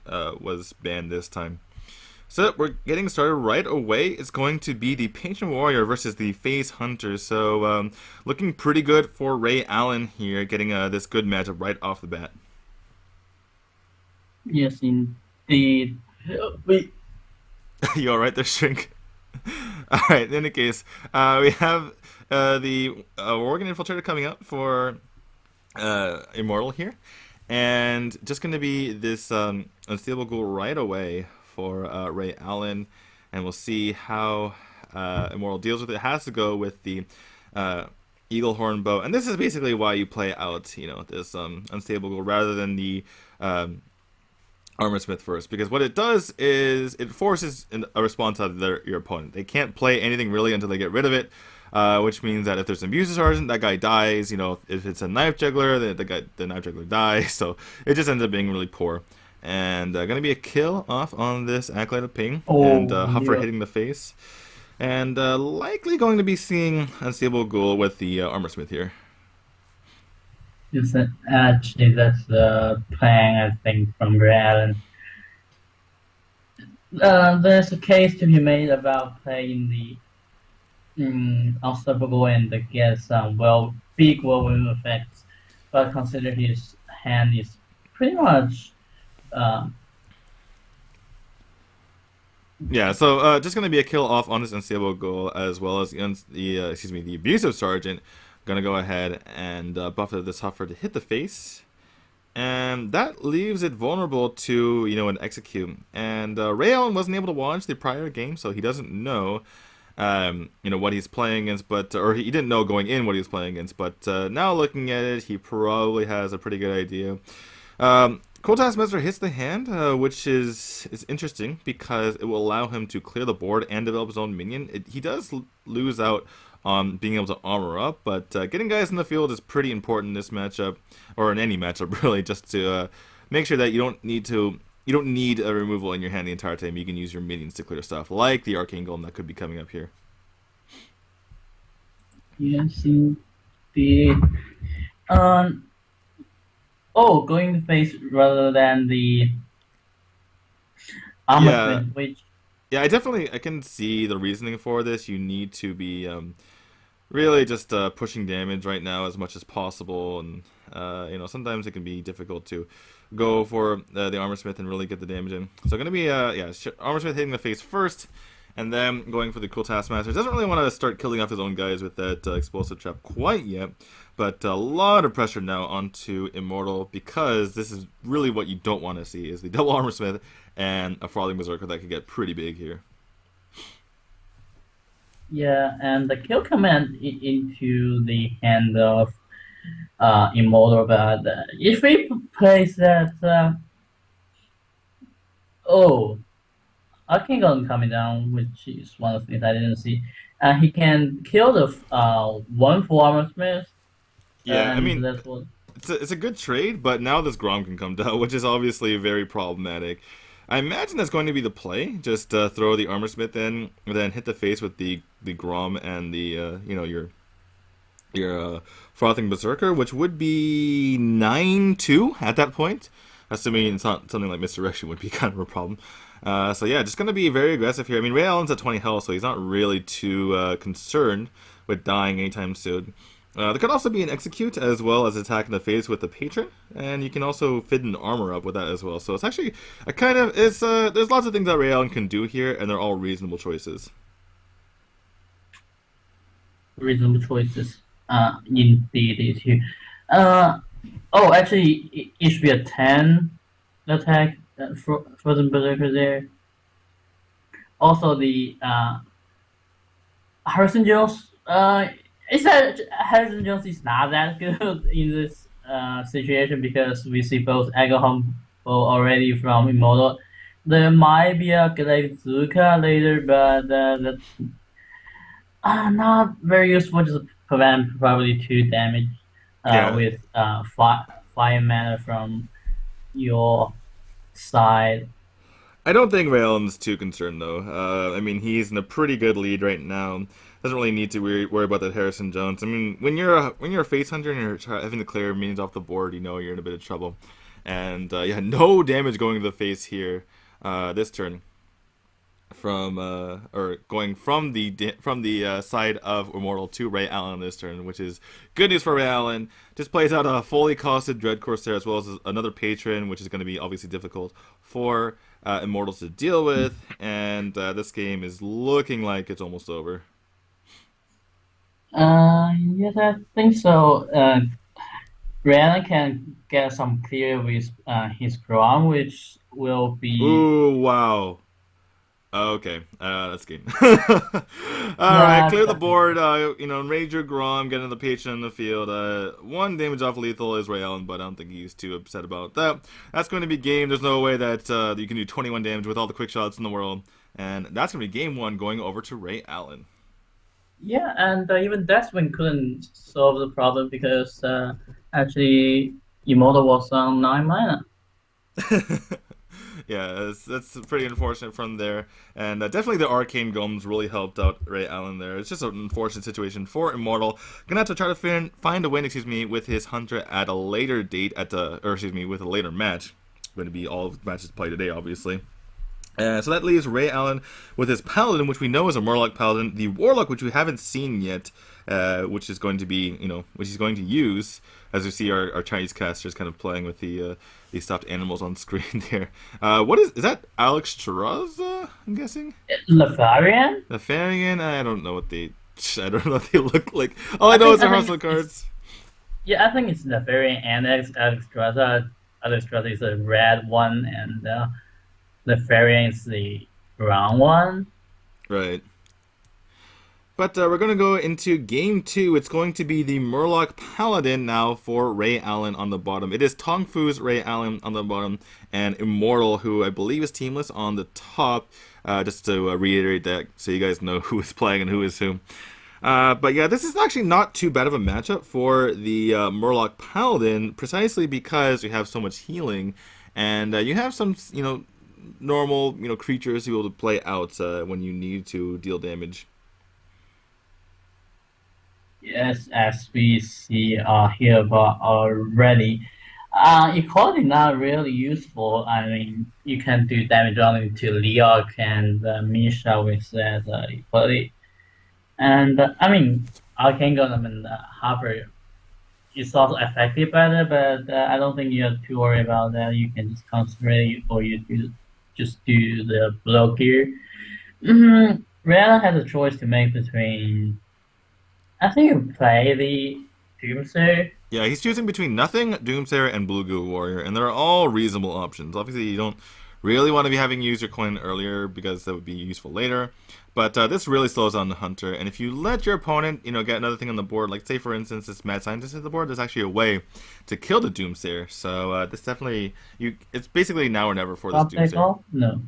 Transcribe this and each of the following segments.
was banned this time. So we're getting started right away. It's going to be the Patient Warrior versus the Phase Hunter. So looking pretty good for RayAllen here, getting this good matchup right off the bat. Yes, indeed. We You alright there, Shrink? Alright, in any case, we have the Worgen Infiltrator coming up for Immortal here. And just going to be this Unstable Ghoul right away for RayAllen. And we'll see how Immortal deals with it. It has to go with the Eagle Horn Bow. And this is basically why you play out, this Unstable Ghoul rather than the Armor Smith first, because what it does is it forces a response out of your opponent. They can't play anything really until they get rid of it, which means that if there's an Abuser Sergeant, that guy dies. If it's a Knife Juggler, the Knife Juggler dies. So it just ends up being really poor. And gonna be a kill off on this Acolyte of Ping, and Huffer hitting the face, and likely going to be seeing Unstable Ghoul with the Armor Smith here. Yes, actually, that's the plan, I think, from RayAllen. There's a case to be made about playing the Unstoppable and get some big whirlwind effects, but consider his hand is pretty much. Yeah, so just gonna be a kill off on this Unstable Ghoul, as well as the Abusive Sergeant. Gonna go ahead and buff this Huffer to hit the face, and that leaves it vulnerable to an execute. And RayAllen wasn't able to watch the prior game, so he doesn't know what he's playing against, or he didn't know going in what he was playing against. But now looking at it, he probably has a pretty good idea. Cold Taskmaster hits the hand, which is interesting because it will allow him to clear the board and develop his own minion. He does lose out on being able to armor up, but getting guys in the field is pretty important in this matchup, or in any matchup really, just to make sure that you don't need a removal in your hand the entire time. You can use your minions to clear stuff, like the Arcane Golem that could be coming up here. Yes, indeed. Going to face rather than the Armor Smith, which... Yeah, I can see the reasoning for this. You need to be really just pushing damage right now as much as possible, and sometimes it can be difficult to go for the Armor Smith and really get the damage in. So going to be Armor Smith hitting the face first, and then going for the Cool Taskmaster. Doesn't really want to start killing off his own guys with that explosive trap quite yet, but a lot of pressure now onto Immortal, because this is really what you don't want to see, is the double Armor Smith and a Frothing Berserker that could get pretty big here. Yeah, and the kill command into the hand of Immortal, but if we place that... Arcane Golem coming down, which is one of the things I didn't see. He can kill the 1 Armor Smith. Yeah, I mean, it's a good trade, but now this Grom can come down, which is obviously very problematic. I imagine that's going to be the play. Just throw the Armor Smith in, and then hit the face with the Grom and the your Frothing Berserker, which would be 9-2 at that point, assuming it's not something like Misdirection would be kind of a problem. So yeah, just going to be very aggressive here. I mean, RayAllen's at 20 health, so he's not really too concerned with dying anytime soon. There could also be an Execute as well as attack in the face with the Patron, and you can also fit an armor up with that as well. So it's actually a there's lots of things that RayAllen can do here, and they're all reasonable choices. Reasonable choices, indeed. Too. Actually, it should be a 10 attack for the Berserker there. Also, the Harrison Jones. It's that Harrison Jones is not that good in this situation, because we see both Agahom already from Immortal. There might be a Glaive Zuka later, but that's not very useful. Just prevent probably 2 damage with 5 mana from your side. I don't think RayAllen's too concerned though. I mean, he's in a pretty good lead right now. Doesn't really need to worry about that Harrison Jones. I mean, when you're a face hunter and you're having to clear minions off the board, you're in a bit of trouble. And yeah, no damage going to the face here this turn from or going from the side of Immortal to RayAllen this turn, which is good news for RayAllen. Just plays out a fully costed Dread Corsair as well as another patron, which is going to be obviously difficult for Immortal to deal with, and this game is looking like it's almost over. Yes, I think so. RayAllen can get some clear with his crown, which will be. Ooh, wow. Okay, that's game. All right, Yeah, clear the board. Enrage your Grom, get in the patron in the field. One damage off lethal is RayAllen, but I don't think he's too upset about that. That's going to be game. There's no way that you can do 21 damage with all the quick shots in the world, and that's going to be game one, going over to RayAllen. yeah, and even Deathwing couldn't solve the problem because actually Immortal was on 9 mana. Yeah, that's pretty unfortunate from there, and definitely the Arcane Golems really helped out RayAllen there. It's just an unfortunate situation for Immortal. Gonna have to try to find a win, with his Hunter at a later date with a later match. Going to be all matches played today, obviously. So that leaves RayAllen with his Paladin, which we know is a Murloc Paladin, the Warlock, which we haven't seen yet, which is going to be, which he's going to use, as we see our Chinese casters kind of playing with the stuffed animals on screen there. What is that? Alex Chiraza, I'm guessing? Lefarian? Lefarian? I don't know what they look like. All I know is their hustle cards. Yeah, I think it's Lefarian and Alex Straza. Alex Straza is a red one, and Lefarian is the brown one. Right. But we're going to go into game two. It's going to be the Murloc Paladin now for RayAllen on the bottom. It is Tongfu's RayAllen on the bottom, and Immortal, who I believe is teamless, on the top. Just to reiterate that, so you guys know who is playing and who is who. But yeah, this is actually not too bad of a matchup for the Murloc Paladin, precisely because you have so much healing, and you have some, normal, creatures you will play out when you need to deal damage. Yes, as we see here already. Equality not really useful. I mean, you can do damage only to Leok and Misha with that equality. And I mean, Arcane Golem and Harper is also affected by that, but I don't think you have to worry about that. You can just concentrate, or just do the block here. Raylan has a choice to make between. I think you play the Doomsayer. Yeah, he's choosing between nothing, Doomsayer, and Blue Goo Warrior, and they're all reasonable options. Obviously, you don't really want to be having used your coin earlier because that would be useful later. But this really slows down the Hunter, and if you let your opponent, get another thing on the board, like say for instance this Mad Scientist at the board, there's actually a way to kill the Doomsayer. So this definitely, it's basically now or never for this Doomsayer. No.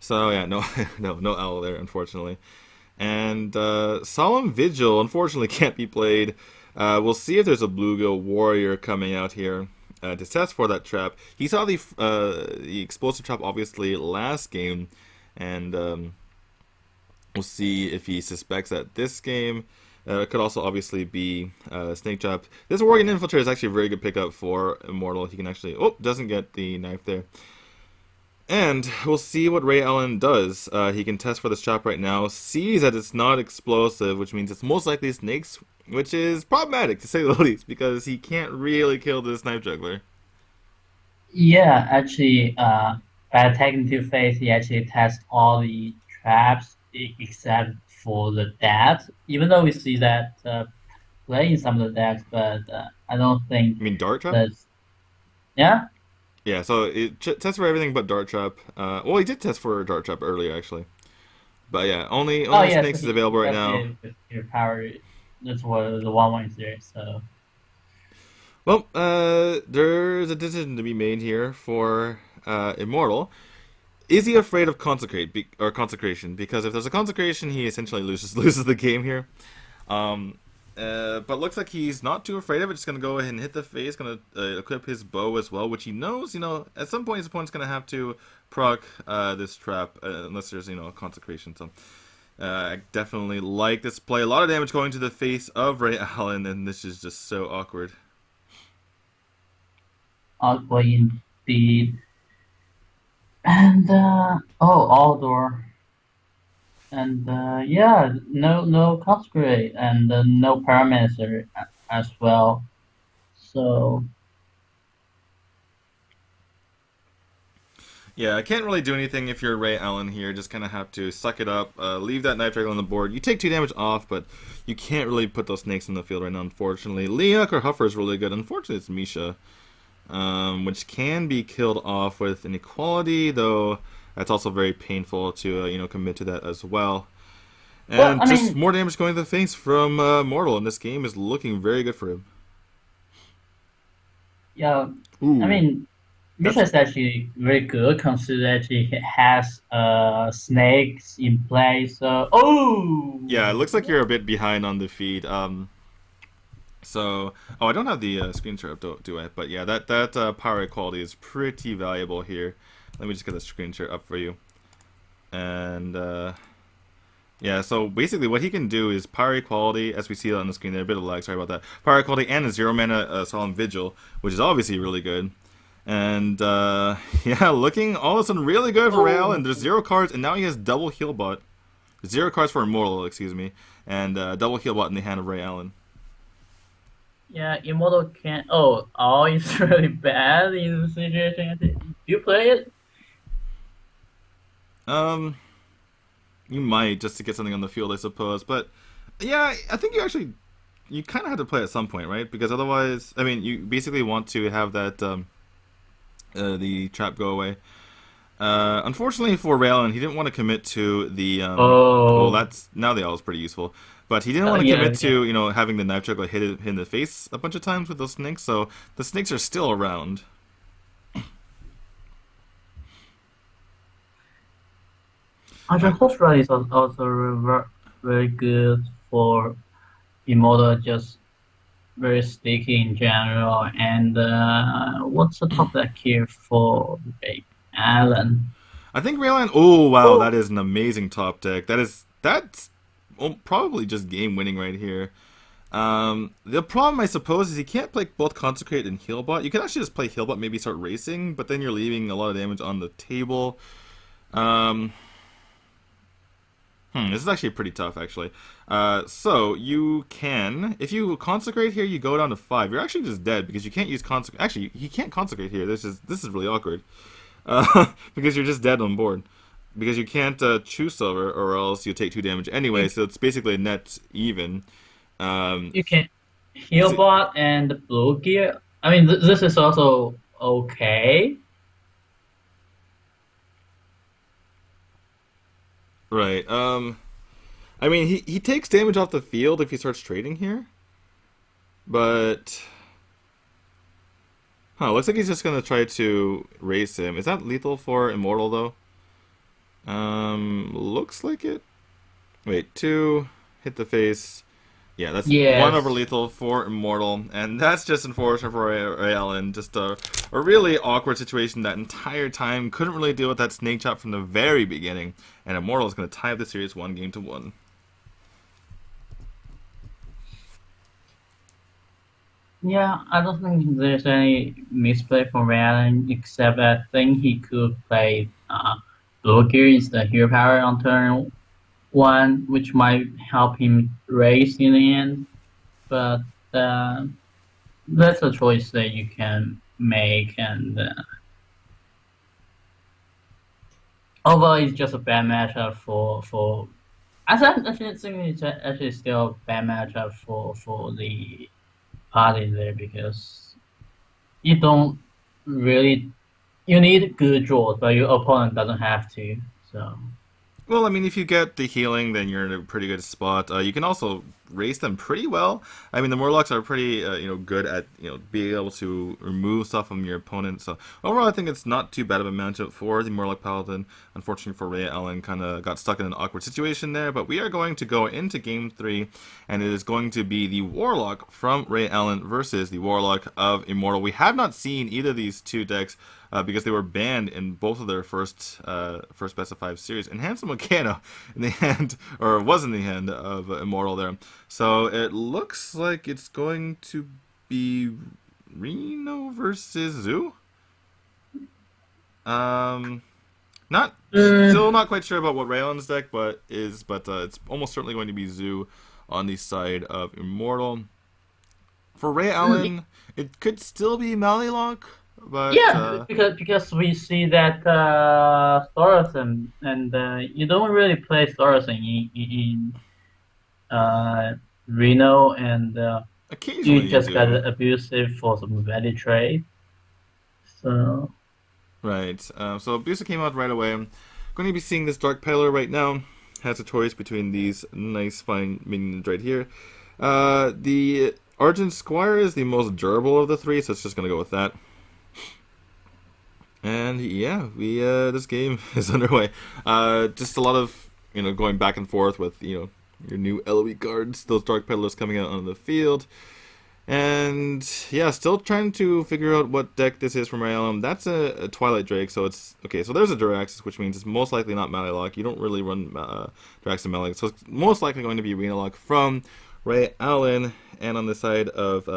So yeah, no owl there, unfortunately. And Solemn Vigil, unfortunately, can't be played. We'll see if there's a Blue Goo Warrior coming out here to test for that trap. He saw the explosive trap, obviously, last game, and we'll see if he suspects that this game. It could also obviously be Snake Trap. This Worgen Infiltrator is actually a very good pickup for Immortal. He can actually... Oh, doesn't get the knife there. And we'll see what RayAllen does. He can test for this trap right now, sees that it's not explosive, which means it's most likely snakes, which is problematic to say the least, because he can't really kill this Knife Juggler. Yeah, actually, by attacking two phase, he actually tests all the traps except for the death. Even though we see that playing some of the decks, but I don't think. You mean Dart Trap? Yeah. Yeah, so it tests for everything but Dart Trap. Well, he did test for Dart Trap earlier, actually. But yeah, only Snakes is available right now. Your power, that's what the 1/1 is there, so. Well, there's a decision to be made here for Immortal. Is he afraid of Consecration? Because if there's a Consecration, he essentially loses the game here. But looks like he's not too afraid of it. Just going to go ahead and hit the face. Going to equip his bow as well, which he knows, at some point his opponent's going to have to proc this trap, unless there's, a Consecration. So I definitely like this play. A lot of damage going to the face of RayAllen, and this is just so awkward. ugly indeed. And outdoor. And yeah, no consecrate and no parameter as well. So Yeah, I can't really do anything if you're RayAllen here. Just kind of have to suck it up, leave that knife dragon on the board. You take 2 damage off, but you can't really put those snakes in the field right now, unfortunately. Leok or Huffer is really good. Unfortunately, it's Misha, which can be killed off with an equality, though that's also very painful to commit to that as well. well, And I just mean, more damage going to the face from Mortal, and this game is looking very good for him. yeah, I Ooh, mean, Misha that's is actually very good considering he has snakes in play. So yeah. It looks like oh you're a bit behind on the feed. So, oh, I don't have the screen share up, do I? But yeah, that power equality is pretty valuable here. Let me just get the screen share up for you. And yeah, so basically what he can do is power equality, as we see on the screen there, a bit of lag, sorry about that. Power equality and a 0 mana Solemn Vigil, which is obviously really good. And yeah, looking all of a sudden really good for RayAllen. There's 0 cards, and now he has double heal bot. 0 cards for Immortal, excuse me, and double heal bot in the hand of RayAllen. yeah, Immortal can. Oh, it's really bad in the situation. Do you play it? Um, you might just to get something on the field, I suppose. But yeah, I think you kind of have to play at some point, right? Because otherwise, I mean, you basically want to have that the trap go away. Unfortunately for RayAllen, he didn't want to commit to the well, Oh, that's now the owl is pretty useful, but he didn't want to yeah, commit yeah. to having the knife juggler hit it in the face a bunch of times with those snakes. So the snakes are still around. The I, host run is also very good for Immortal, just very sticky in general. And what's the top deck here for Allen? I think RayAllen. Oh wow, Oh, that is an amazing top deck. That's probably just game winning right here. The problem, I suppose, is you can't play both Consecrate and Healbot. You can actually just play Healbot, maybe start racing, but then you're leaving a lot of damage on the table. Um, this is actually pretty tough, actually. So you can, if you Consecrate here, you go down to 5. You're actually just dead because you can't use Consecrate. Actually, you can't Consecrate here. This is really awkward because you're just dead on board. Because you can't choose silver, or else you take 2 damage anyway. you, So it's basically a net even. Um, you can so, Healbot and Blue Gear. I mean, this is also okay. right. I mean, he takes damage off the field if he starts trading here, but looks like he's just gonna try to race him. Is that lethal for Immortal though? Looks like it. Wait, 2 hit the face. Yeah, that's 1 over Yes. lethal for Immortal, and that's just unfortunate for RayAllen. Just a really awkward situation that entire time. Couldn't really deal with that snake chop from the very beginning, and Immortal is going to tie up the series 1-1. Yeah, I don't think there's any misplay from Allen except I think he could play Blue Gear instead of Hero Power on turn one, which might help him race in the end. But uh, that's a choice that you can make, and although it's just a bad matchup for I think it's actually still a bad matchup for the party there because you don't really you need good draws, but your opponent doesn't have to. So Well, I mean, if you get the healing, then you're in a pretty good spot. You can also race them pretty well. I mean, the Morlocks are pretty, good at being able to remove stuff from your opponent. So overall, I think it's not too bad of a matchup for the Morlock Paladin. Unfortunately for RayAllen, kind of got stuck in an awkward situation there. But we are going to go into Game 3, and it is going to be the Warlock from RayAllen versus the Warlock of Immortal. We have not seen either of these two decks because they were banned in both of their first best of 5 series. And Handsome Volcano in the hand, or was in the hand of Immortal there. So it looks like it's going to be Reno versus Zoo. Not still not quite sure about what RayAllen's deck, but it's almost certainly going to be Zoo on the side of Immortal. For RayAllen, it could still be Mallylock, but Yeah, because we see that Thorson, and you don't really play Thorson in Reno, and you occasionally you just got do. abusive for some value trade. So Right. So Abusa came out right away. I'm going to be seeing this Dark Peddler right now. Has a choice between these nice fine minions right here. The Argent Squire is the most durable of the three, so it's just going to go with that. And yeah, we this game is underway. Just a lot of going back and forth with your new LOE cards, those Dark Peddlers coming out on the field. And yeah, still trying to figure out what deck this is from RayAllen. That's a Twilight Drake, so it's okay. So there's a Duraxis, which means it's most likely not Mallylock. You don't really run Duraxis and Mallylock, so it's most likely going to be Arenalock from RayAllen. And on the side of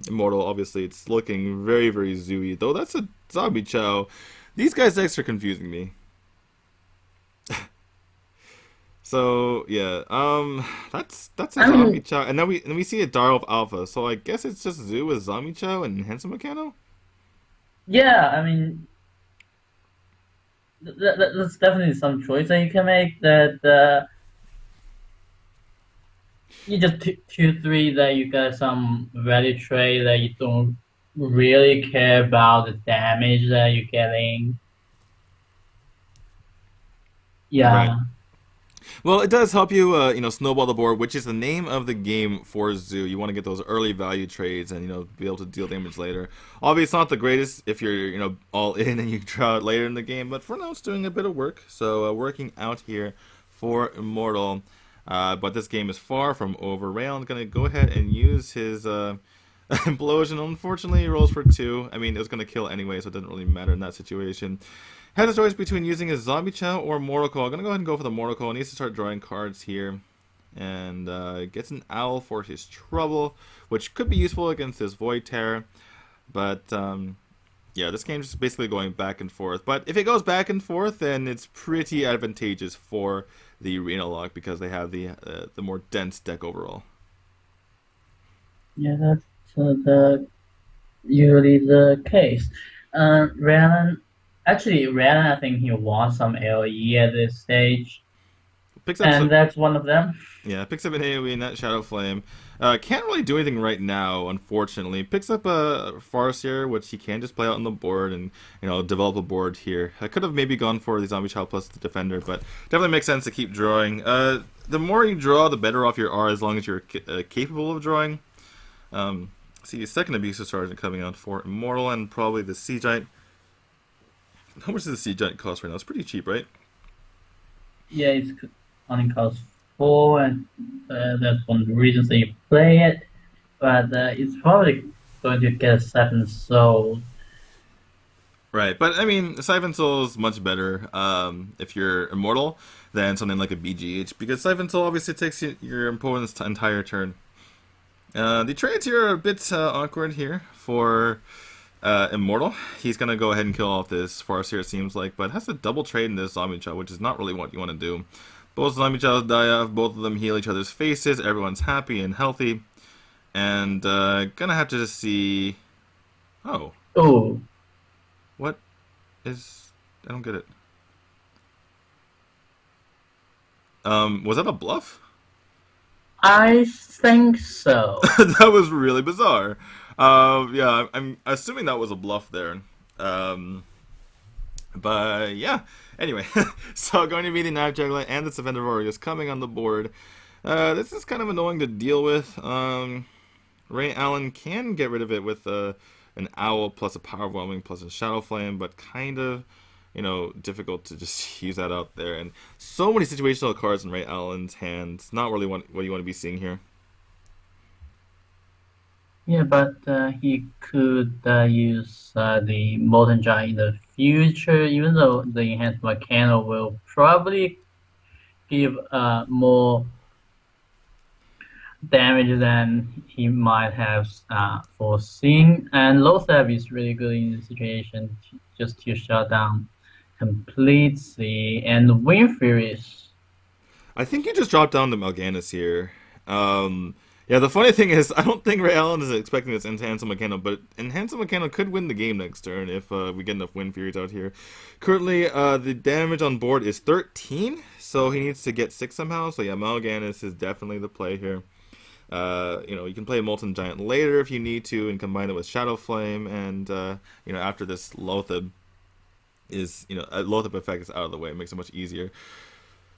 Immortal, obviously it's looking very, very zooey. Though that's a Zombie Chow. These guys' decks are confusing me. So yeah, that's a Zombie Chow, and then we see a Darl Alpha. So I guess it's just Zoo with Zombie Chow and Handsome Mechano. yeah, I mean that's definitely some choice that you can make. That you just 2-3 that you got some value trade that you don't really care about the damage that you're getting. Right. Yeah. Well, it does help you, snowball the board, which is the name of the game for Zoo. You want to get those early value trades and be able to deal damage later. Obviously, it's not the greatest if you're all in and you draw it later in the game, but for now, it's doing a bit of work. So working out here for Immortal, but this game is far from over. RayAllen's gonna go ahead and use his Implosion. Unfortunately, he rolls for 2. I mean, it was gonna kill anyway, so it doesn't really matter in that situation. Has a choice between using his Zombie Chow or Mortal. I'm going to go ahead and go for the Mortal. He needs to start drawing cards here. And gets an Owl for his Trouble, which could be useful against his Void Terror. But, yeah, this game's just basically going back and forth. But if it goes back and forth, then it's pretty advantageous for the Arenalock because they have the more dense deck overall. Yeah, that's usually the case. RayAllen, I think he wants some LE at this stage, Picks up and some, that's one of them. Yeah, picks up an AoE in that Shadow Flame. Can't really do anything right now, unfortunately. Picks up a Farseer, which he can just play out on the board and develop a board here. I could have maybe gone for the Zombie Child plus the Defender, but definitely makes sense to keep drawing. The more you draw, the better off you are, as long as you're capable of drawing. See, second Abusive Sergeant coming out for Immortal, and probably the Sea Giant. How much does the Sea Giant cost right now? It's pretty cheap, right? Yeah, it's only costs 4, and that's one of the reasons that you play it. But it's probably going to get 7 souls. Right, but I mean, Siphon Soul is much better if you're Immortal than something like a BGH, because Siphon Soul obviously takes your opponent's entire turn. The trades here are a bit awkward here for Immortal. He's going to go ahead and kill off this Farseer, it seems like, but has to double trade in this Zombie Chow, which is not really what you want to do. Both Zombie Chows die off, both of them heal each other's faces, everyone's happy and healthy, and gonna have to just see... Oh. Oh. What is... I don't get it. Was that a bluff? I think so. That was really bizarre. Yeah, I'm assuming that was a bluff there. But yeah, anyway, so going to be the Knife Juggler and the Defender Warriors coming on the board. This is kind of annoying to deal with. RayAllen can get rid of it with an Owl plus a Power Overwhelming plus a Shadow Flame, but kind of, difficult to just use that out there. And so many situational cards in RayAllen's hands. Not really what you want to be seeing here. Yeah, but he could use the Molten Giant in the future, even though the Enhanced Mechano will probably give more damage than he might have foreseen. And low stab is really good in this situation, just to shut down completely. And Wind Furies. I think you just dropped down to Mal'Ganis here. Yeah, the funny thing is, I don't think RayAllen is expecting this Enhanced Mechano, but Enhanced Mechano could win the game next turn if we get enough Wind Furies out here. Currently, the damage on board is 13, so he needs to get 6 somehow. So yeah, Mal'Ganis is definitely the play here. You can play Molten Giant later if you need to, and combine it with Shadow Flame, and after this Loatheb is, Loatheb effect is out of the way, it makes it much easier.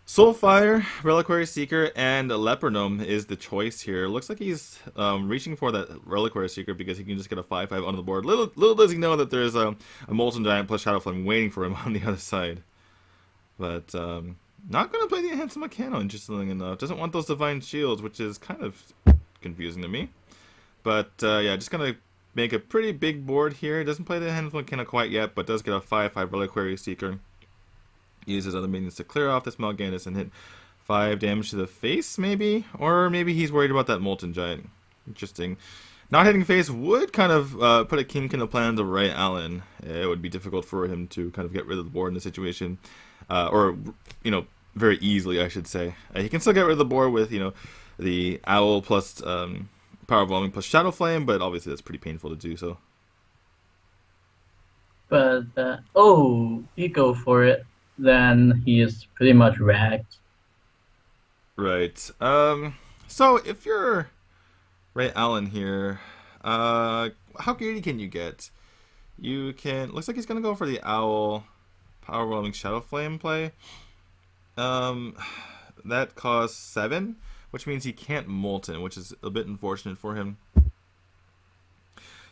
Soulfire, Reliquary Seeker, and Leper Gnome is the choice here. Looks like he's reaching for that Reliquary Seeker because he can just get a 5/5 onto the board. Little does he know that there's a Molten Giant plus Shadow Flame waiting for him on the other side. But not going to play the Enhanced Mechano, interestingly enough. Doesn't want those Divine Shields, which is kind of confusing to me. But yeah, just going to make a pretty big board here. Doesn't play the Enhanced Mechano quite yet, but does get a 5/5 Reliquary Seeker. Uses other minions to clear off this Mal'Ganis and hit 5 damage to the face, maybe? Or maybe he's worried about that Molten Giant. Interesting. Not hitting face would kind of put a kink in the plan to RayAllen. It would be difficult for him to kind of get rid of the board in the situation. Very easily, I should say. He can still get rid of the board with, the Owl plus Power Overwhelming plus Shadow Flame, but obviously that's pretty painful to do so. But, you go for it. Then he is pretty much wrecked. Right. So if you're RayAllen here, how greedy can you get? You can. Looks like he's gonna go for the Owl, Power Overwhelming Shadow Flame play. That costs 7, which means he can't Molten, which is a bit unfortunate for him.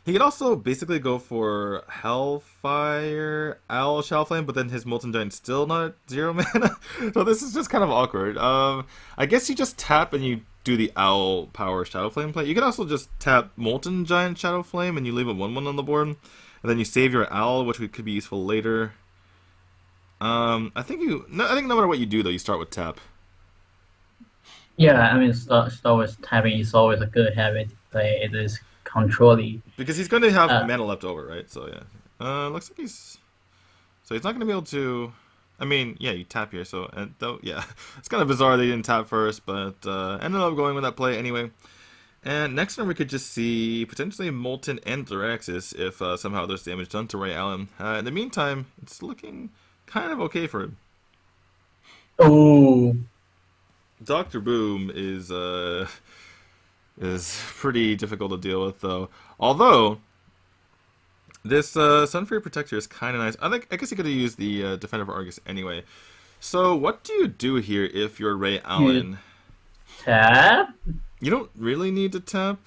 He could also basically go for Hellfire, Owl, Shadow Flame, but then his Molten Giant's still not at 0 mana. So this is just kind of awkward. I guess you just tap and you do the Owl, Power, Shadow Flame play. You can also just tap Molten Giant, Shadow Flame, and you leave a 1/1 on the board. And then you save your Owl, which could be useful later. I think no matter what you do, though, you start with tap. Yeah, I mean, start with tapping is always a good habit to play. It is controlling. Because he's going to have mana left over, right? So yeah, looks like he's not going to be able to. I mean, yeah, you tap here, so yeah, it's kind of bizarre they didn't tap first, but ended up going with that play anyway. And next turn we could just see potentially Molten and Thraxis if somehow there's damage done to RayAllen. In the meantime, it's looking kind of okay for him. Oh, Dr. Boom is pretty difficult to deal with, though. Although this Sunfury Protector is kind of nice. I guess you could have used the Defender of Argus anyway. So what do you do here if you're RayAllen? Tap? You don't really need to tap.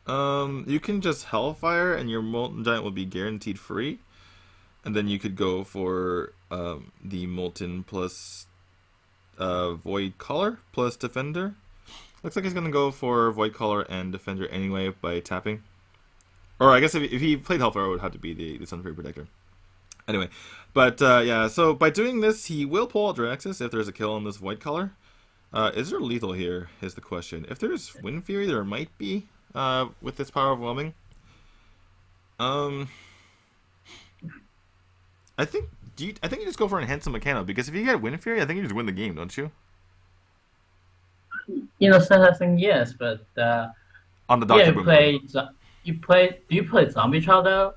You can just Hellfire and your Molten Giant will be guaranteed free. And then you could go for the Molten plus Void Caller plus Defender. Looks like he's going to go for Void Caller and Defender anyway by tapping. Or I guess if he played Hellfire, it would have to be the Sunfury Protector. Anyway, but yeah, so by doing this, he will pull out Draxus if there's a kill on this Void Caller. Is there lethal here, is the question. If there's Wind Fury, there might be with this Power Overwhelming. I think you just go for Enhanced Mechano, because if you get Wind Fury, I think you just win the game, don't you? I think yes, but on the Dr. Boom. Do you play Zombie Child though?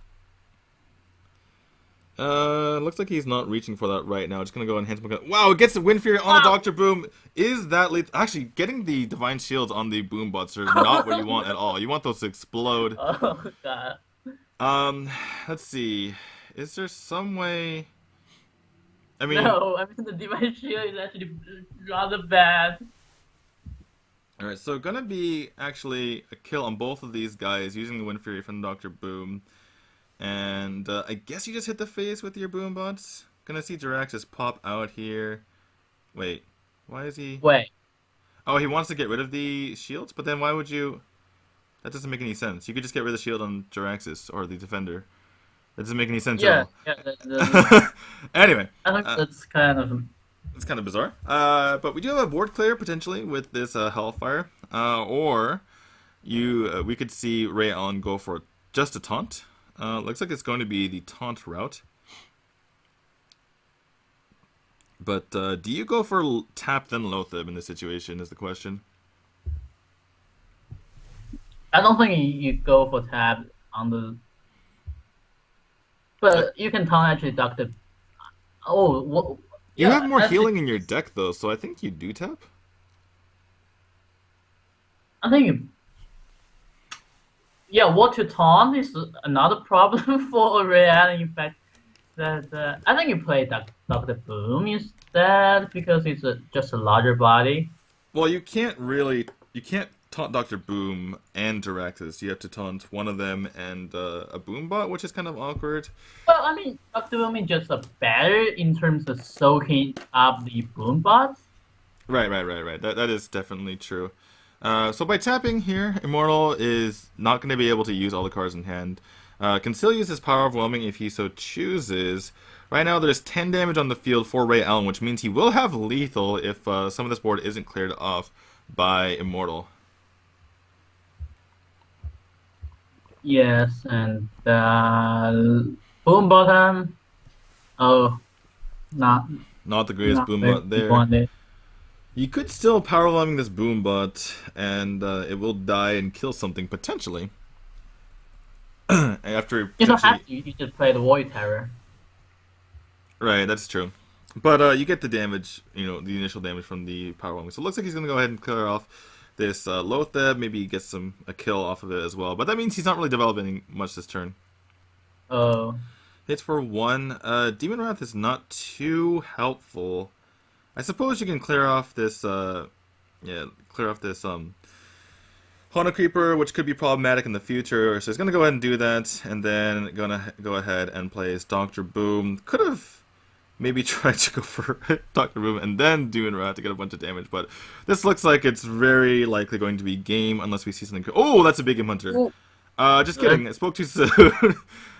Looks like he's not reaching for that right now. Just gonna go Enhanced Mechano. Wow, it gets the Wind Fury on the Dr. Boom. Is that lethal? Actually, getting the Divine Shields on the Boom bots are not what you want at all. You want those to explode. Oh god. Let's see. Is there some way? I mean, no, I mean the Divine Shield is actually rather bad. Alright, so gonna be actually a kill on both of these guys using the Wind Fury from Dr. Boom. And I guess you just hit the face with your Boom bots. Gonna see Jiraxis pop out here. Wait, why is he... Wait. Oh, he wants to get rid of the shields? But then why would you... That doesn't make any sense. You could just get rid of the shield on Jiraxis, or the Defender. That doesn't make any sense at all. Yeah. Anyway. I think that's kind of It's kind of bizarre. But we do have a board clear potentially with this Hellfire. Or we could see RayAllen go for just a taunt. Looks like it's going to be the taunt route. But do you go for tap then Loatheb in this situation is the question. I don't think you go for tap on the. But you can taunt actually Doctor. Oh, what? You Yeah, have more healing in your deck though, so I think you do tap. I think. Yeah, what to taunt is another problem for RayAllen. In fact, that I think you play Doctor Boom instead because it's just a larger body. Well, you can't taunt Dr. Boom and Jiraxis. You have to taunt one of them and a Boombot, which is kind of awkward. Well, I mean, Doctor Boom is just better in terms of soaking up the Boombots. Right. That is definitely true. So by tapping here, Immortal is not going to be able to use all the cards in hand. Can still use his Power Overwhelming if he so chooses. Right now there's 10 damage on the field for RayAllen, which means he will have lethal if some of this board isn't cleared off by Immortal. Yes, and Boom Bottom. Oh, not the greatest Boombot there. Wanted. You could still Power Overwhelming this Boombot, and it will die and kill something potentially. After you don't have to. You just play the Void Terror. Right, that's true. But you get the damage, the initial damage from the Power Overwhelming. So it looks like he's going to go ahead and clear off this Loatheb, maybe get a kill off of it as well. But that means he's not really developing much this turn. Oh. Hits for 1. Demon Wrath is not too helpful. I suppose you can clear off this, Haunted Creeper, which could be problematic in the future. So he's going to go ahead and do that, and then going to go ahead and play his Dr. Boom. Could have maybe tried to go for Dr. Boom and then Demon Wrath to get a bunch of damage, but this looks like it's very likely going to be game unless we see something. Oh, that's a big Imp Hunter. Just kidding. I spoke too soon.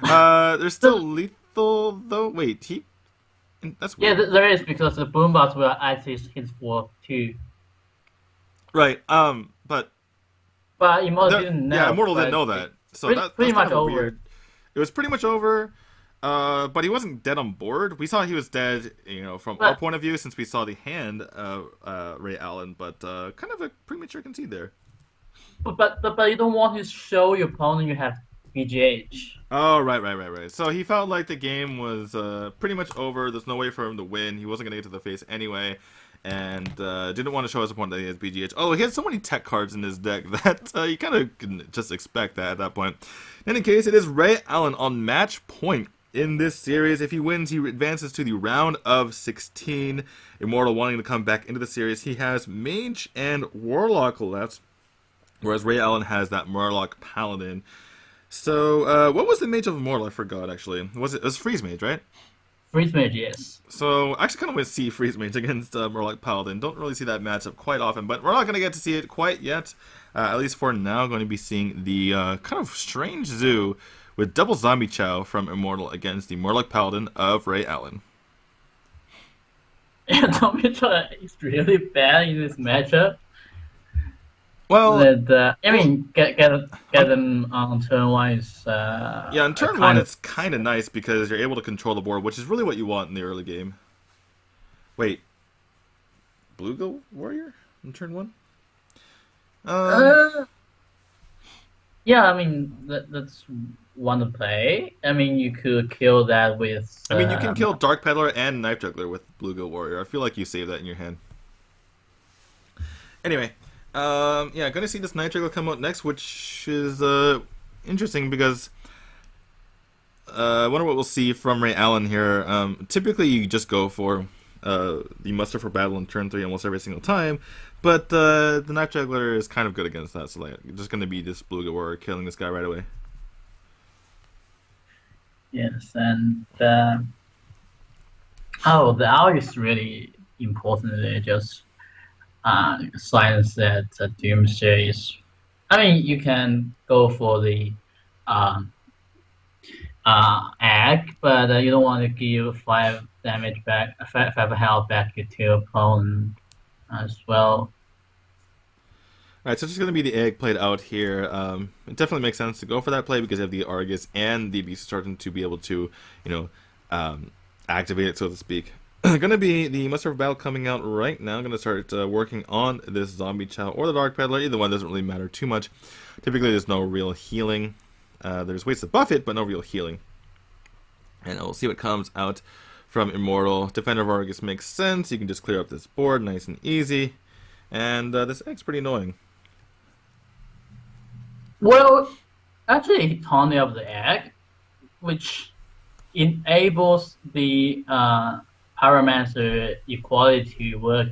There's still lethal, though. Wait, that's weird. Yeah, there is, because the Boombots will actually hit for 2. Right, but Immortal didn't know. Yeah, Immortal didn't know that. So that's pretty much kind of over. Weird. It was pretty much over, but he wasn't dead on board. We saw he was dead, from our point of view, since we saw the hand of RayAllen, but kind of a premature concede there. But you don't want to show your opponent you have BGH. Oh, right. So he felt like the game was pretty much over. There's no way for him to win. He wasn't going to get to the face anyway. And didn't want to show his opponent that he has BGH. Oh, he had so many tech cards in his deck that you kind of can just expect that at that point. In any case, it is RayAllen on match point in this series. If he wins, he advances to the round of 16. Immortal wanting to come back into the series. He has Mage and Warlock left, whereas RayAllen has that Murloc Paladin. So, what was the Mage of Immortal? I forgot, actually. It was Freeze Mage, right? Freeze Mage, yes. So, I actually kind of want to see Freeze Mage against Murloc Paladin. Don't really see that matchup quite often, but we're not going to get to see it quite yet. At least for now, going to be seeing the kind of strange zoo with double Zombie Chow from Immortal against the Murloc Paladin of RayAllen. Yeah, Zombie Chow is really bad in this matchup. Well, I mean, get them on turn 1 is yeah, on turn 1 it's kind of nice because you're able to control the board, which is really what you want in the early game. Wait, Bluegill Warrior on turn 1? Yeah, I mean that's one to play. I mean, you could kill that with. I mean, you can kill Dark Peddler and Knife Juggler with Bluegill Warrior. I feel like you save that in your hand. Anyway. Yeah, gonna see this Night Juggler come out next, which is interesting because I wonder what we'll see from RayAllen here. Typically, you just go for the Muster for Battle in turn 3 almost every single time, but the Night Juggler is kind of good against that. So like, just gonna be this Bluegill Warrior killing this guy right away. Yes, and the owl is really important. They just. Science that Doomsday is. I mean, you can go for the egg, but you don't want to give 5 damage back, 5 health back to your opponent as well. Alright, so it's just going to be the egg played out here. It definitely makes sense to go for that play because you have the Argus and the Beast Sergeant to be able to, activate it, so to speak. Going to be the Muster of Battle coming out right now. I'm going to start working on this Zombie Chow or the Dark Peddler. Either one doesn't really matter too much. Typically, there's no real healing. There's ways to buff it, but no real healing. And we'll see what comes out from Immortal. Defender of Argus makes sense. You can just clear up this board nice and easy. And this egg's pretty annoying. Well, actually, he turned up the egg, which enables the Pyromancer equality to work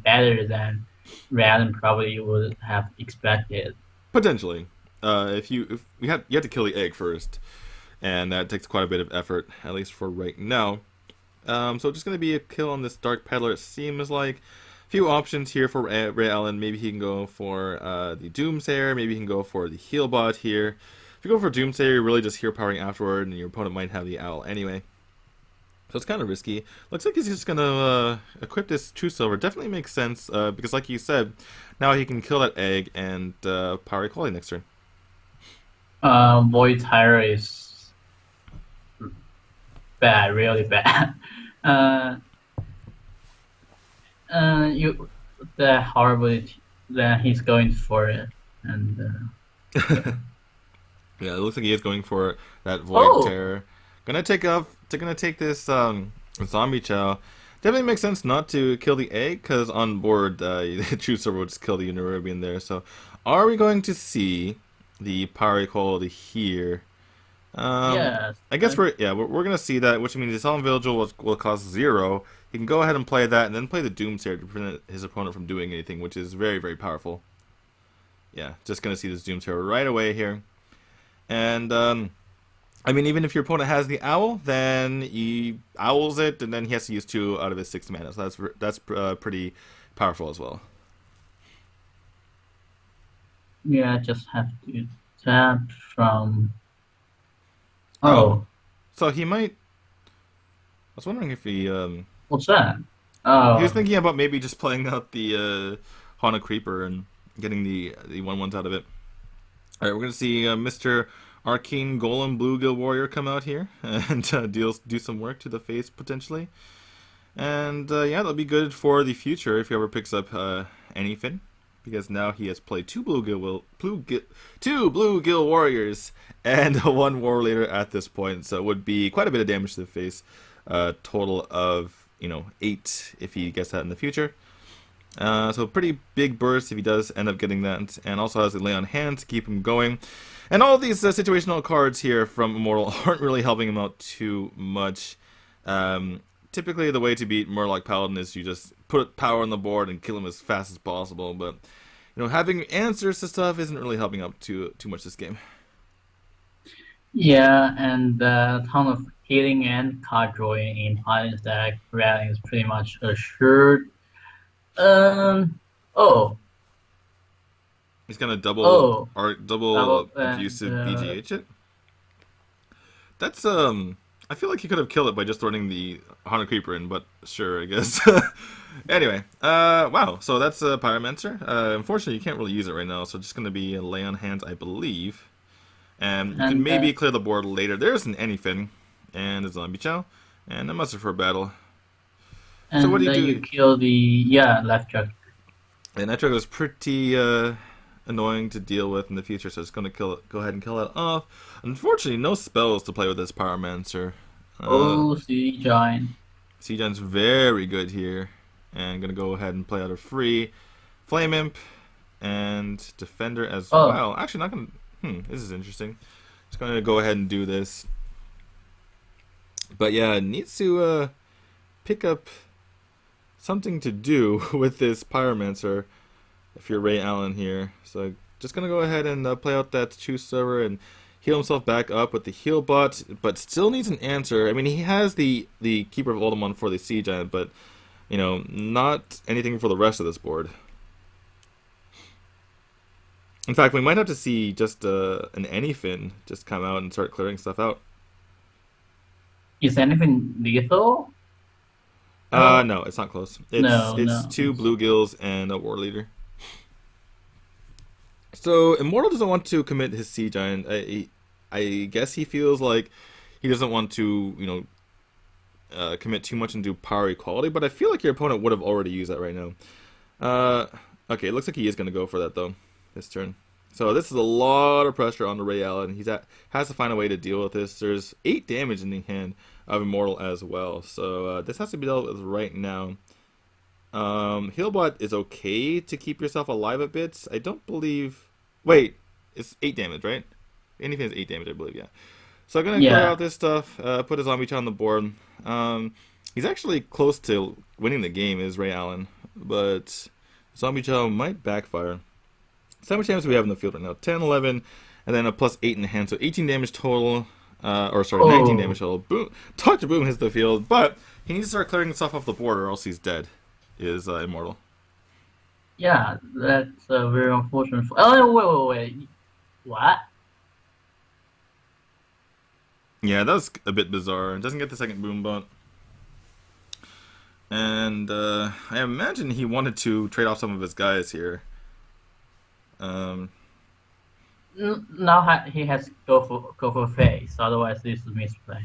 better than RayAllen probably would have expected. Potentially. You have to kill the egg first, and that takes quite a bit of effort, at least for right now. So just going to be a kill on this Dark Peddler, it seems like. Few options here for RayAllen. Maybe he can go for the Doomsayer. Maybe he can go for the Heal Bot here. If you go for Doomsayer, you're really just hero powering afterward, and your opponent might have the Owl anyway. So it's kind of risky. Looks like he's just going to equip this True Silver. Definitely makes sense, because like you said, now he can kill that egg and power equality next turn. Void Tire is bad, really bad. The horrible that he's going for it, and yeah, it looks like he is going for that Void Terror. Gonna take this Zombie Chow. Definitely makes sense not to kill the egg, because on board the True Silver will just kill the Unirabian there. So are we going to see the power equality here? yes, I guess we're gonna see that, which means the Solemn Vigil will cost 0. He can go ahead and play that, and then play the Doomsayer to prevent his opponent from doing anything, which is very, very powerful. Yeah, just gonna see this Doomsayer right away here. And I mean, even if your opponent has the Owl, then he owls it, and then he has to use 2 out of his 6 mana. So that's pretty powerful as well. Yeah, just have to tap from. Oh, so he might. I was wondering if he. What's that? He was thinking about maybe just playing out the Haunted Creeper and getting the 1/1s out of it. All right, we're gonna see Mr. Arcane Golem Bluegill Warrior come out here and do some work to the face potentially. And yeah, that'll be good for the future if he ever picks up anything, because now he has played 2 Bluegill Warriors and 1 War Leader at this point. So it would be quite a bit of damage to the face. Total of 8 if he gets that in the future. So pretty big burst if he does end up getting that, and also has a Lay on Hands to keep him going. And all of these situational cards here from Immortal aren't really helping him out too much. Typically the way to beat Murloc Paladin is you just put power on the board and kill him as fast as possible, but having answers to stuff isn't really helping out too much this game. Yeah, and a ton of healing and card drawing in Paladin's deck. RayAllen is pretty much assured. He's gonna double abusive and, BGH it. That's I feel like he could have killed it by just throwing the Haunted Creeper in, but sure, I guess. Anyway, wow, so that's a Pyromancer. Unfortunately, you can't really use it right now, so it's just gonna be a Lay on Hands, I believe. And you can maybe clear the board later. There's an Anyfin, and a Zombie Chow, and a Muster for Battle. And so what do you do? You kill the left truck. And that truck was pretty annoying to deal with in the future, so it's going to go ahead and kill that off. Unfortunately, no spells to play with this Pyromancer. Sea Giant. Sea Giant's very good here, and going to go ahead and play out a free Flame Imp and Defender as well. Actually, not going to. This is interesting. Just going to go ahead and do this. But yeah, it needs to pick up something to do with this Pyromancer if you're RayAllen here. So just going to go ahead and play out that True Silver and heal himself back up with the Heal Bot, but still needs an answer. I mean, he has the Keeper of Oldemon for the Sea Giant, but, not anything for the rest of this board. In fact, we might have to see just an Anyfin just come out and start clearing stuff out. Is anything lethal? No, it's not close. No, It's no. two bluegills and a war leader. So Immortal doesn't want to commit his sea giant. I guess he feels like he doesn't want to, commit too much and do power equality. But I feel like your opponent would have already used that right now. Okay, it looks like he is going to go for that though this turn. So this is a lot of pressure on the RayAllen. Has to find a way to deal with this. There's 8 damage in the hand of Immortal as well. So this has to be dealt with right now. Healbot is okay to keep yourself alive a bit. I don't believe... Wait, it's 8 damage, right? Anything is 8 damage, I believe, yeah. So I'm going to clear Yeah. out this stuff, put a zombie chow on the board. He's actually close to winning the game, is RayAllen, but zombie chow might backfire. So how much damage do we have in the field right now? 10, 11, and then a plus 8 in the hand, so 18 damage total. 19 damage total. Boom. Dr. Boom hits the field, but he needs to start clearing stuff off the board or else he's dead, is Immortal. Yeah, that's very unfortunate. Oh, wait. What? Yeah, that was a bit bizarre. It doesn't get the second boom bot. And I imagine he wanted to trade off some of his guys here. Now he has to go for face. Otherwise, this is misplay.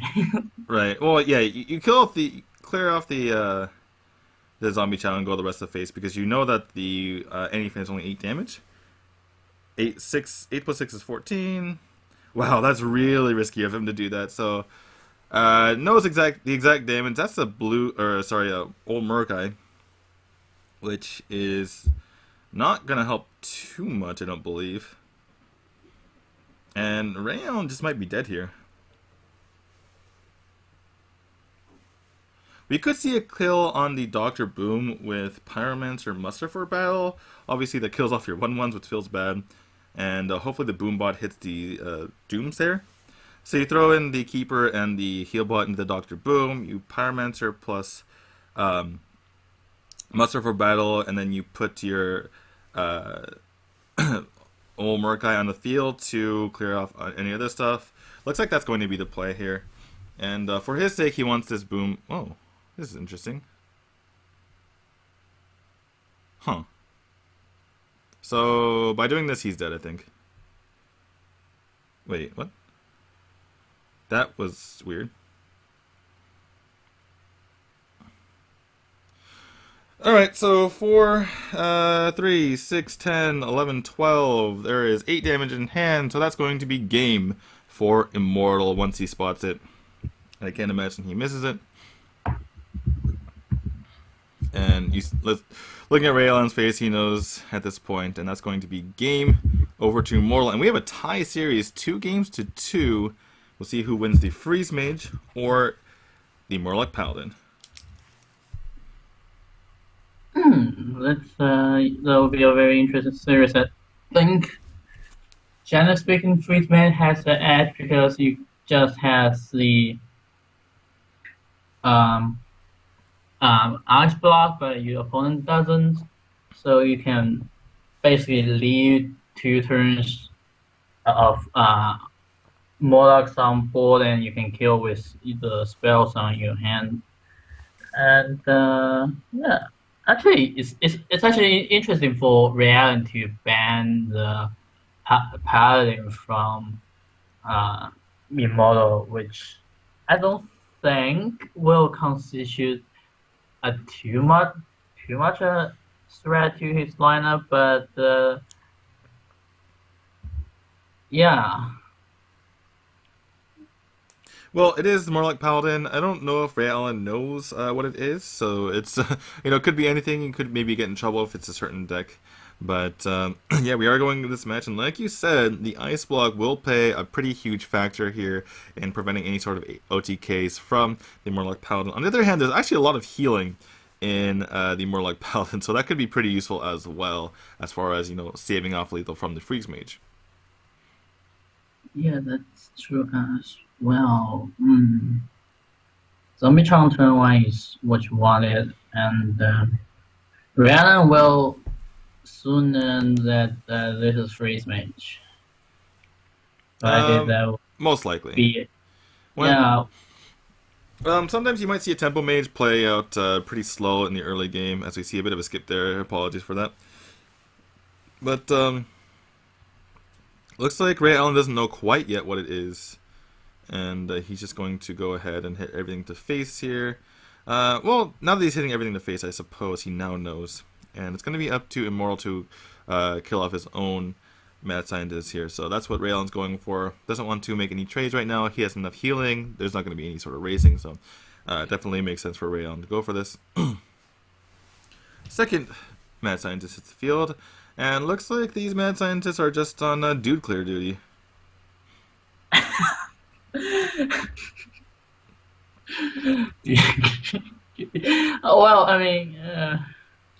Right. Well, yeah, you clear off the zombie chow and go the rest of the face because you know that the anything is only 8 damage. 8 plus 6 is 14. Wow, that's really risky of him to do that. So knows the exact damage. That's a old Murkai, which is not gonna help too much, I don't believe. And RayAllen just might be dead here. We could see a kill on the Dr. Boom with Pyromancer Muster for battle. Obviously, that kills off your 1/1s, which feels bad. And hopefully the Boom bot hits the Dooms there. So you throw in the Keeper and the Heal bot into the Dr. Boom. You Pyromancer plus Muster for battle, and then you put your old Murkai on the field to clear off any other stuff. Looks like that's going to be the play here. And for his sake, he wants this Boom. Oh, this is interesting. Huh. So, by doing this, he's dead, I think. Wait, what? That was weird. Alright, so 4, 3, 6, 10, 11, 12. There is 8 damage in hand, so that's going to be game for Immortal once he spots it. I can't imagine he misses it. And looking at RayAllen's face, he knows at this point, and that's going to be game over to Immortal. And we have a tie series, 2-2. We'll see who wins the Freeze Mage or the Morlock Paladin. That will be a very interesting series. I think, generally speaking, Freeze Man has the edge because you just has the ice block, but your opponent doesn't. So you can basically leave 2 turns of Morlocks on board, and you can kill with the spells on your hand. And yeah, actually, it's actually interesting for RayAllen to ban the Paladin from Immortal, which I don't think will constitute a too much a threat to his lineup, but yeah. Well, it is more like Paladin. I don't know if RayAllen knows what it is, so it's it could be anything. You could maybe get in trouble if it's a certain deck. But yeah, we are going to this match, and like you said, the Ice Block will play a pretty huge factor here in preventing any sort of OTKs from the Morlock Paladin. On the other hand, there's actually a lot of healing in the Morlock Paladin, so that could be pretty useful as well, as far as saving off lethal from the Freeze Mage. Yeah, that's true as well. Zombie Charm turn 1 is what you wanted, and RayAllen will soon learn that this is Freeze Mage. So I think that will Most likely. be When, yeah. Sometimes you might see a tempo mage play out pretty slow in the early game, as we see a bit of a skip there. Apologies for that. But looks like RayAllen doesn't know quite yet what it is, and he's just going to go ahead and hit everything to face here. Well, now that he's hitting everything to face, I suppose he now knows, and it's going to be up to Immortal to kill off his own mad scientist here. So that's what RayAllen's going for. Doesn't want to make any trades right now. He has enough healing. There's not going to be any sort of racing, so definitely makes sense for RayAllen to go for this. Second mad scientist hits the field, and looks like these mad scientists are just on dude clear duty. Well, I mean,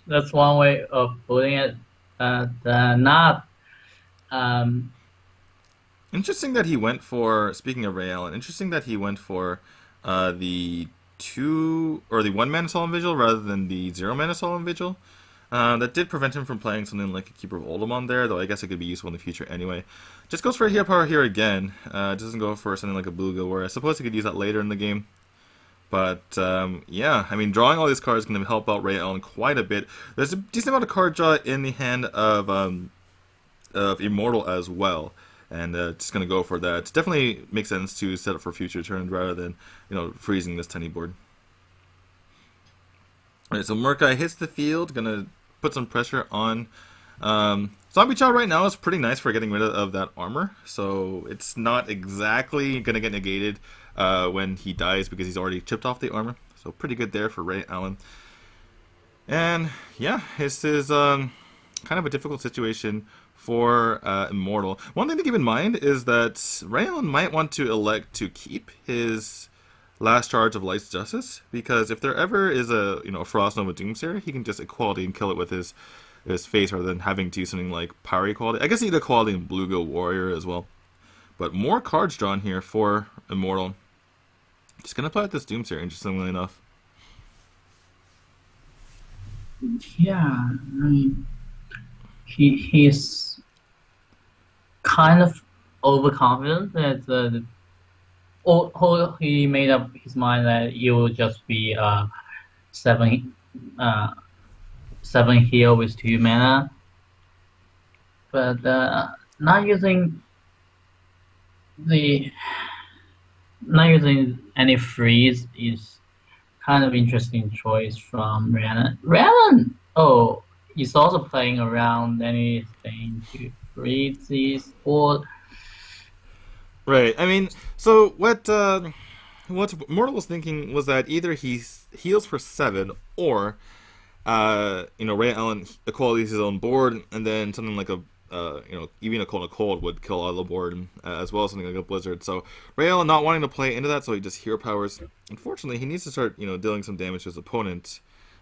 that's one way of putting it. Not. Interesting that he went for. Speaking of RayAllen, interesting that he went for the the 1 mana Solemn Vigil rather than the 0 mana Solemn Vigil. That did prevent him from playing something like a Keeper of Oldham there, though I guess it could be useful in the future anyway. Just goes for a hero power here again. Doesn't go for something like a Bluegill, where I suppose he could use that later in the game. But yeah, I mean, drawing all these cards is going to help out RayAllen quite a bit. There's a decent amount of card draw in the hand of Immortal as well, and just going to go for that. It definitely makes sense to set up for future turns rather than freezing this tiny board. Alright, so Murkai hits the field, going to put some pressure on. Zombie Chow right now is pretty nice for getting rid of that armor, so it's not exactly going to get negated when he dies because he's already chipped off the armor. So pretty good there for RayAllen. And yeah, this is kind of a difficult situation for Immortal. One thing to keep in mind is that RayAllen might want to elect to keep his last charge of Light's Justice, because if there ever is a Frost Nova Doomsayer, he can just equality and kill it with his face rather than having to use something like Power Equality. I guess either equality and Bluegill Warrior as well. But more cards drawn here for Immortal. Just gonna play with this Doomsayer, interestingly enough. Yeah, I mean, he's kind of overconfident that he made up his mind that it will just be 7 heal with 2 mana, but not using any freeze is kind of interesting choice from RayAllen. RayAllen, oh, he's also playing around anything to freeze these or. Right. I mean, so what Mortal was thinking was that either he heals for 7 or RayAllen equalities his own board, and then something like even a cold would kill all the board, as well as something like a blizzard. So RayAllen not wanting to play into that, so he just hero powers. Unfortunately, he needs to start dealing some damage to his opponent,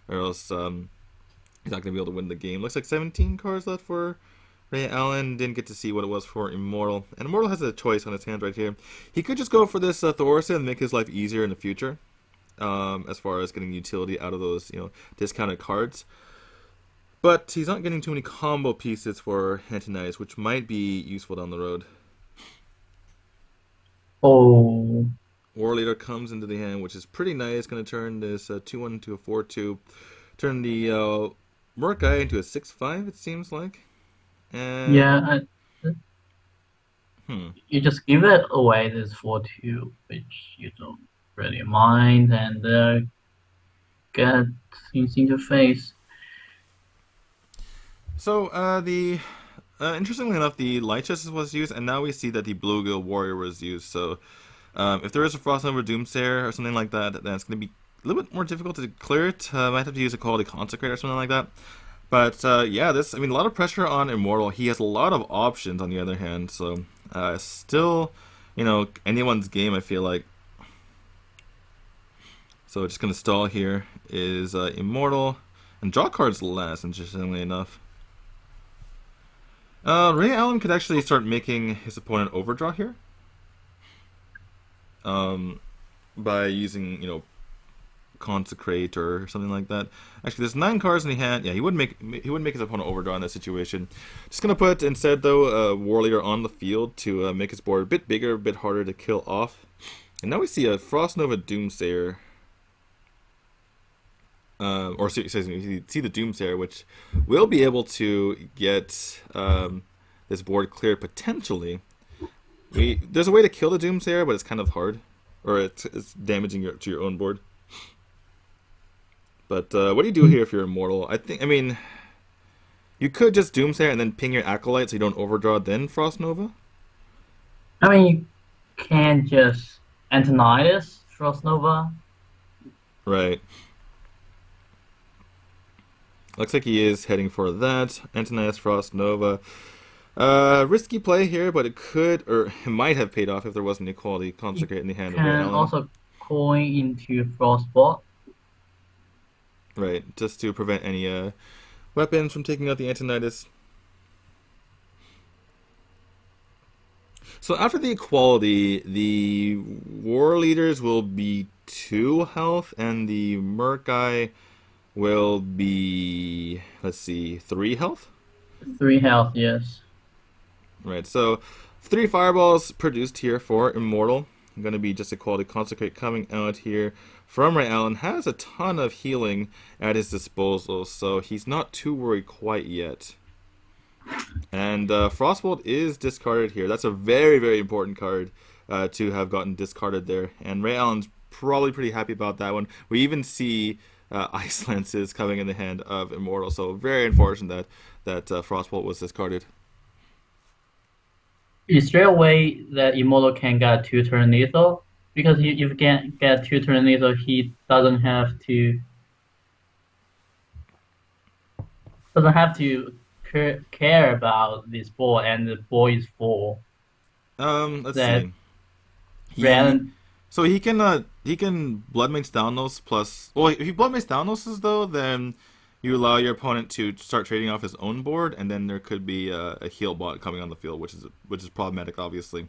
or else he's not going to be able to win the game. Looks like 17 cards left for RayAllen. Didn't get to see what it was for Immortal, and Immortal has a choice on his hand right here. He could just go for this Thorson and make his life easier in the future, as far as getting utility out of those discounted cards. But he's not getting too many combo pieces for Antonize, which might be useful down the road. Oh. War Leader comes into the hand, which is pretty nice. Going to turn this 2-1 into a 4-2. Turn the Murkai into a 6-5, it seems like. And yeah, you just give it away, this 4-2, which you don't really mind, and get things in your face. So interestingly enough, the Light Justice was used, and now we see that the Bluegill Warrior was used. So if there is a Frost Nova Doomsayer or something like that, then it's going to be a little bit more difficult to clear it. Might have to use a Quality Consecrate or something like that. But yeah, a lot of pressure on Immortal. He has a lot of options on the other hand, so still, anyone's game, I feel like. So just going to stall here is Immortal, and draw cards last, interestingly enough. RayAllen could actually start making his opponent overdraw here. By using, Consecrate or something like that. Actually, there's 9 cards in the hand. Yeah, he wouldn't make his opponent overdraw in that situation. Just gonna put instead though War Leader on the field to make his board a bit bigger, a bit harder to kill off. And now we see a Frost Nova Doomsayer. Excuse me, you see the Doomsayer, which will be able to get this board cleared potentially. There's a way to kill the Doomsayer, but it's kind of hard, or it's damaging to your own board. But what do you do here if you're Immortal? I mean, you could just Doomsayer and then ping your Acolyte so you don't overdraw, then Frost Nova. I mean, you can just Antonidas, Frost Nova. Right. Looks like he is heading for that. Antonidas, Frost Nova. Risky play here, but it could, or it might have paid off if there wasn't Equality Consecrate in the hand of RayAllen. RayAllen. Also coin into Frostbot. Right, just to prevent any weapons from taking out the Antonidas. So after the Equality, the War Leaders will be 2 health, and the Merc guy will be, let's see, 3 health? 3 health, yes. Right, so 3 fireballs produced here for Immortal. Going to be just Equality Consecrate coming out here from RayAllen. Has a ton of healing at his disposal, so he's not too worried quite yet. And Frostbolt is discarded here. That's a very, very important card to have gotten discarded there. And RayAllen's probably pretty happy about that one. We even see Ice Lances coming in the hand of Immortal, so very unfortunate that Frostbolt was discarded. Is there a way that Immortal can get 2 turn lethal? Because if you can get 2 turn lethal, he doesn't have to care about this ball, and the ball is full. Let's see. So he can Bloodmage Downloads plus. Well, if you Bloodmage Downloads though, then you allow your opponent to start trading off his own board, and then there could be a heal bot coming on the field, which is problematic, obviously.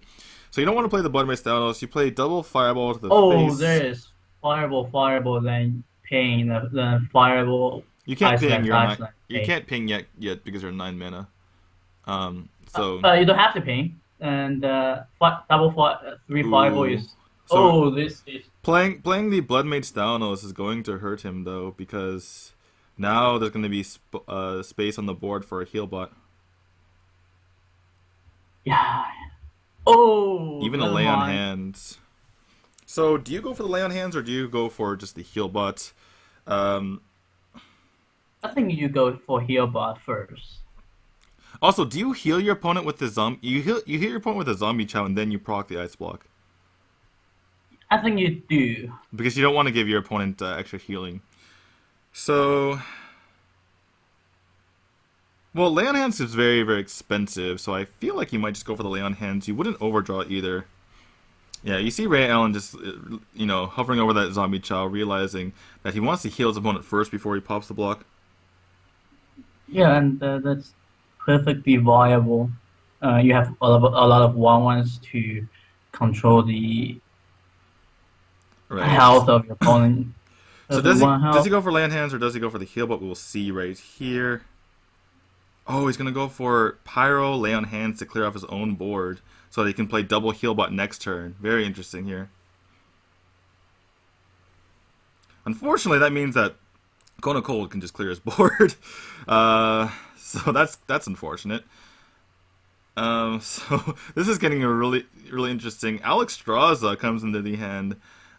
So you don't want to play the Bloodmage Downloads. You play double Fireball to the face. Oh, there is Fireball, then ping, then Fireball. You can't ping. You can't ping yet because you're 9 mana. But you don't have to ping, and 3 Fireball is. So this is playing the Bloodmage Downloads is going to hurt him though, because now there's going to be space on the board for a heal bot. Yeah. Oh. Even a lay on hands. So do you go for the lay on hands or do you go for just the heal bot? I think you go for heal bot first. Also, do you heal your opponent with the zombie? You heal your opponent with a zombie chow and then you proc the ice block. I think you do. Because you don't want to give your opponent extra healing. So, well, lay on hands is very, very expensive, so I feel like you might just go for the lay on hands. You wouldn't overdraw either. Yeah, you see RayAllen just, hovering over that zombie chow, realizing that he wants to heal his opponent first before he pops the block. Yeah, and that's perfectly viable. You have a lot of 1/1s to control the health of your opponent. So does he go for land hands or does he go for the heal? But we'll see right here. Oh, he's gonna go for Pyro, lay on hands to clear off his own board, so that he can play double heal bot next turn. Very interesting here. Unfortunately, that means that Kona Cold can just clear his board. So that's unfortunate. So this is getting a really interesting. Alexstrasza comes into the hand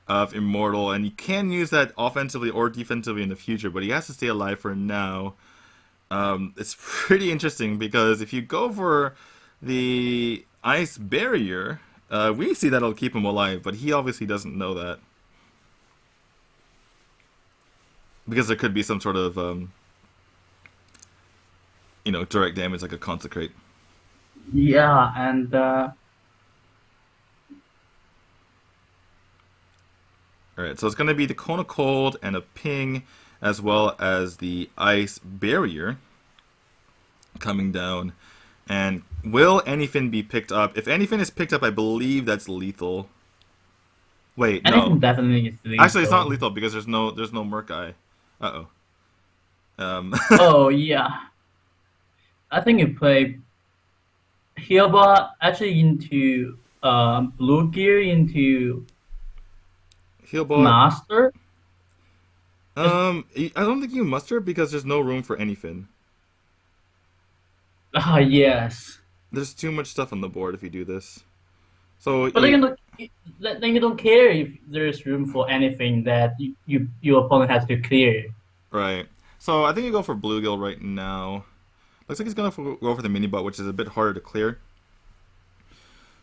of Immortal, and you can use that offensively or defensively in the future, but he has to stay alive for now. It's pretty interesting because if you go for the ice barrier, we see that'll keep him alive, but he obviously doesn't know that. Because there could be some sort of, direct damage like a Consecrate. Yeah, and Alright, so it's going to be the Kona Cold and a ping, as well as the ice barrier coming down. And will Anyfin be picked up? If Anyfin is picked up, I believe that's lethal. Wait, no. Anyfin definitely is lethal. Actually, it's not lethal because there's no Merc-Eye. Uh-oh. Oh, yeah. I think you play Healbot actually into Blue Gear into Healbot. Master? I don't think you muster because there's no room for anything. Ah, yes. There's too much stuff on the board if you do this. So But then you don't care if there's room for anything that your opponent has to clear. right. So I think you go for Bluegill right now. Looks like he's gonna go for the mini bot, which is a bit harder to clear.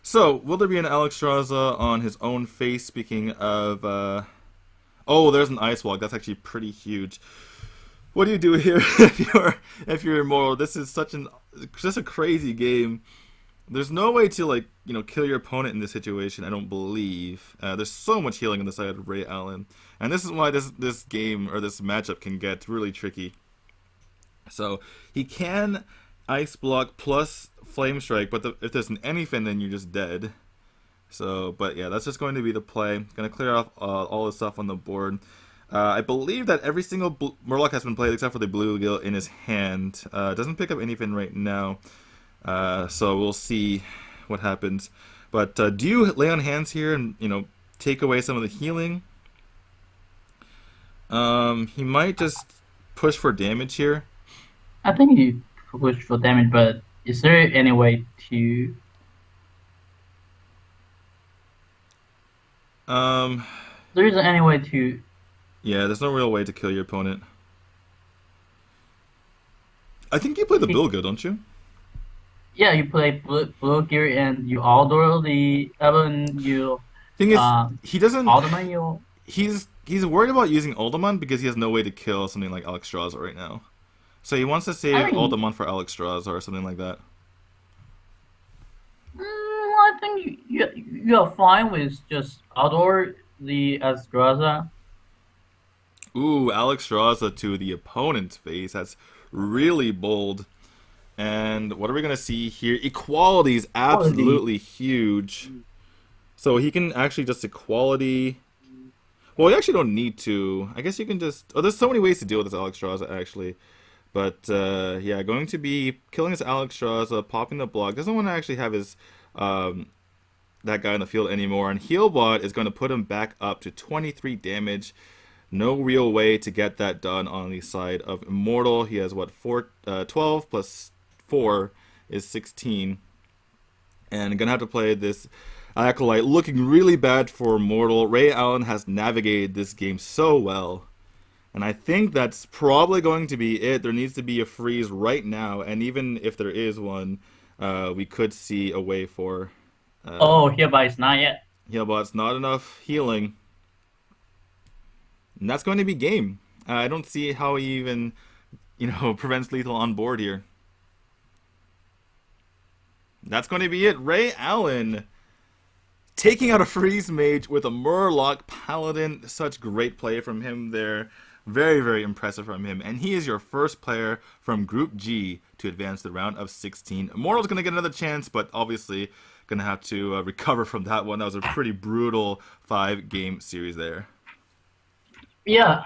So will there be an Alexstrasza on his own face? Speaking of, oh, there's an Ice Walk. That's actually pretty huge. What do you do here if you're Immortal? This is just a crazy game. There's no way to kill your opponent in this situation. I don't believe. There's so much healing on the side of RayAllen, and this is why this game or this matchup can get really tricky. So he can Ice Block plus Flame Strike, but if there's an anything, then you're just dead. So, but yeah, that's just going to be the play. Gonna clear off all the stuff on the board. I believe that every single Murloc has been played except for the Bluegill in his hand. Doesn't pick up anything right now. So we'll see what happens. But do you lay on hands here and take away some of the healing? He might just push for damage here. I think you push for damage, but is there any way to? There isn't any way to. Yeah, there's no real way to kill your opponent. I think you play the Bluegill, don't you? Yeah, you play blue gear and you outdoor the Evan. You Thing is, he doesn't. Alderman you. He's worried about using Alderman because he has no way to kill something like Alexstrasza right now. So he wants to save Alderman for Alexstrasza or something like that. I think you're fine with just outdoor the Alexstrasza. Ooh, Alexstrasza to the opponent's face. That's really bold. And what are we going to see here? Equality is absolutely huge. So he can actually just equality. Well, you actually don't need to. I guess you can just... Oh, there's so many ways to deal with this Alexstrasza, actually. But, yeah, going to be killing this Alexstrasza, popping the block. Doesn't want to actually have his... that guy in the field anymore. And Healbot is going to put him back up to 23 damage. No real way to get that done on the side of Immortal. He has, what, 12 plus 4 is 16. And going to have to play this Acolyte, looking really bad for Immortal. RayAllen has navigated this game so well. And I think that's probably going to be it. There needs to be a freeze right now. And even if there is one, we could see a way for... Hereby is not yet. Yeah, but it's not enough healing. And that's going to be game. I don't see how he even, prevents lethal on board here. That's going to be it. RayAllen taking out a Freeze Mage with a Murloc Paladin. Such great play from him there. Very, very impressive from him. And he is your first player from Group G to advance the round of 16. Immortal's going to get another chance, but obviously going to have to recover from that one. That was a pretty brutal 5-game series there. Yeah.